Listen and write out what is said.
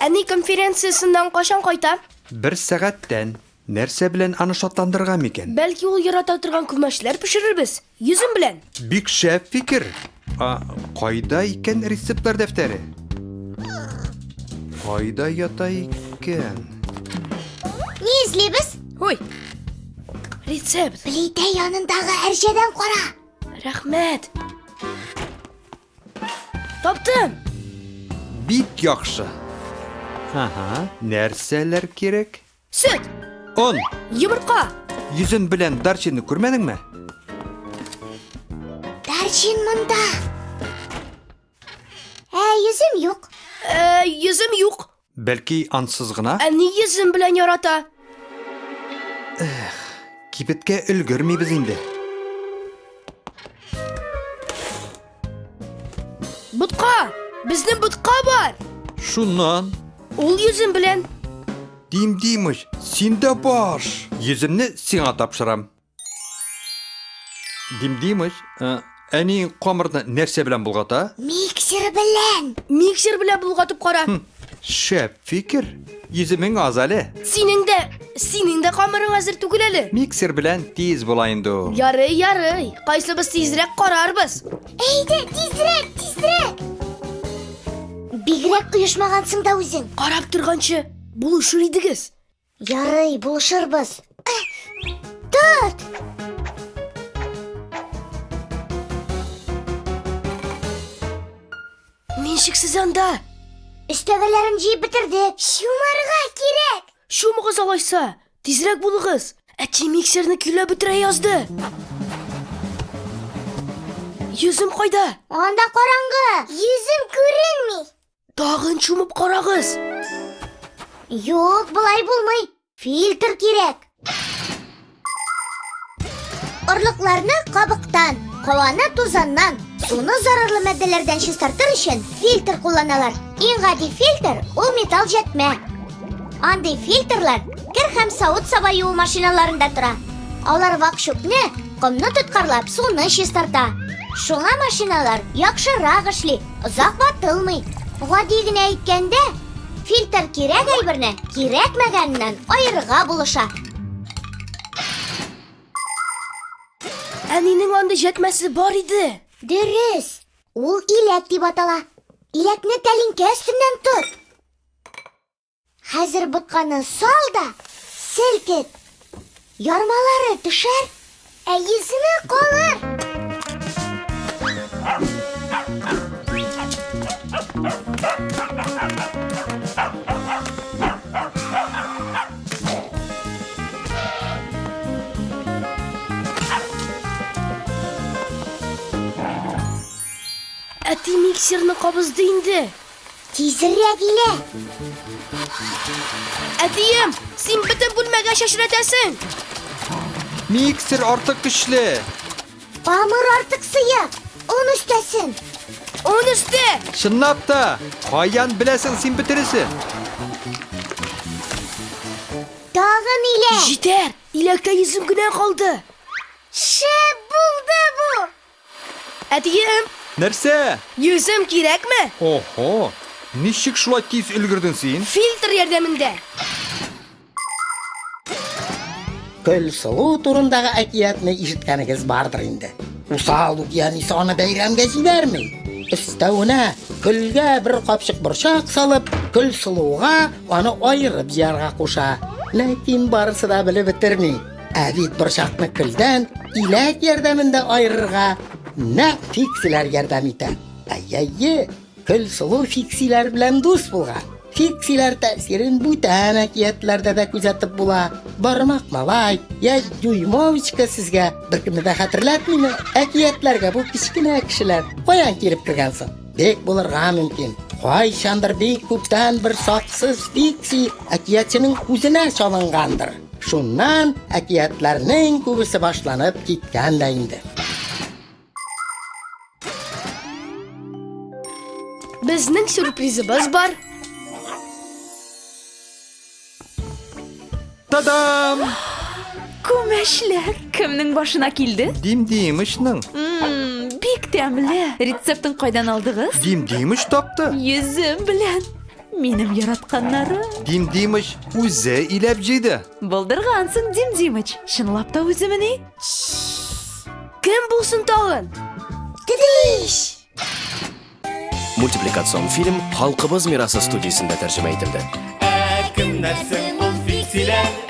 Әни конференциясыннан кашан кайта? 1 сәгатьтән. Нәрсә белән аны шатландырырга микән? Бәлки ул ярата торган күмәчләр пешерербез. Йөзем белән. Бик шәп фикер. Кайда икән рецептлар дәфтәре? Кайда ята икән? Ни эзлибез? Ой. Рецепт. Плитә янындагы әрҗәдән кара. Рәхмәт. Таптым. Бик яхшы. Нәрсәләр кирәк? Сөт, Он. йомырка. Йөзем белән дарчинны күрмәдеңме? Дарчин монда. Йөзем юк. Йөзем юк. Бәлки ансыз гына? Әни йөзем белән ярата. Кибеткә өлгермибез инде. Бутка. Безнең бутка бар. Шуннан. Ул йөзем белән. Димдимыш, синдә баш. Йөземне сиңа тапшырам. Димдимыш, әни камырны нәрсә белән булгата? Миксер белән. Миксер белән булгатып кара. Шәп фикер. Йөземең аз әле. Синең дә камырың хәзер түгел әле. Миксер белән тиз була инде ул. Ярый. Кайсыбыз тизрәк карарбыз? Әйдә, тизрәк. Бигрәк оешмагансың да үзең. Карап торганчы булышыр идегез. Ярый, булышырбыз. Тот! Ничексез анда? Өстәгәләрен җыеп бетердек. Шумарга кирәк. Шумыгыз алайса, тизрәк булыгыз. Әти миксерны көйләп бетерә язды. Йөзем кайда? Анда караңгы. Йөзем күренми. Тагын шумып карагыз. Юк, булай булмый. Фильтр кирәк. Орлыкларны кабыктан, һаваны тузаннан, суны зарарлы матдәләрдән чистартыр өчен фильтр кулланалар. Иң гади фильтр ул металл җәтмә. Андый фильтрлар кер һәм савыт саба юу машиналарында тора. Алар вакшупны, комны тоткарлап, суны чистарта. Шуңа машиналар яхшырак эшли, озак ватылмый. Гади генә әйткәндә, фильтр кирәк әйберне кирәкмәгәннән аерырга булыша. Әнинең анда җәтмәсе бар иде. Дөрес. Ул иләк дип атала. Иләкне тәлинкә өстеннән тот. Хәзер ботканы сал да, селкет. Ярмалары төшәр, йөземе калыр. Әти миксерны кабызды инде. Тизрәк илә. Әтием, син бөтен бүлмәгә шашыратасың. Миксер артык көчле. Памыр артык сыйып, он өстәсен. Он өсте. Чынлап та, каян беләсең син бетересен? Тагын илә. Җитәр. Иләктә йөзем генә калды. Шәп булды бу. Әтием, Нәрсә? йөзем кирәкме? Охо, ничек шулай тиз өлгердең син? Фильтр ярдәмендә. Көлсылу турындагы әкиятны ишеткәнегез бардыр инде. Усал укиянисе аны бәйрәмгә җибәрми. Өстәвенә көлгә бер капчык борчак салып, Көлсылуга аны аерып җыярга куша. Ләкин барысы да белеп бетерми. Бит борчакны көлдән иләк ярдәмендә аерырга нәкъ фиксиләр ярдәм итә. Әйе, Көлсылу фиксиләр белән дус булган. Фиксиләр тәэсирен бүтән әкиятләрдә дә күзәтеп була. Бармак малай, я Дюймовичка сезгә беркемне дә хәтерләтмиме? Әкиятләргә бу кичкенә кешеләр каян килеп кергән соң? Бик булырга мөмкин. Кайчандыр бик күптән бер саксыз фикси әкиятчының күзенә чалынгандыр. Шуннан әкиятләрнең күбесе башланып киткән дә инде. Безнең сюрпризыбыз бар. Тадам! Күмәчләр кемнең башына килде? Димдимышның. Бик тәмле. Рецептын кайдан алдыгыз? Димдимыш тапты. Йөзем белән. Минем яратканнарым. Дим Димыч үзе иләп җыйды. Булдыргансың, Дим Димыч. Чынлап та үземени? Кем булсын тагын? Мультипликацион фильм «Халкыбыз мирасы» студиясында тәрҗемә ителде. Кемнәрсең ул фиксиләр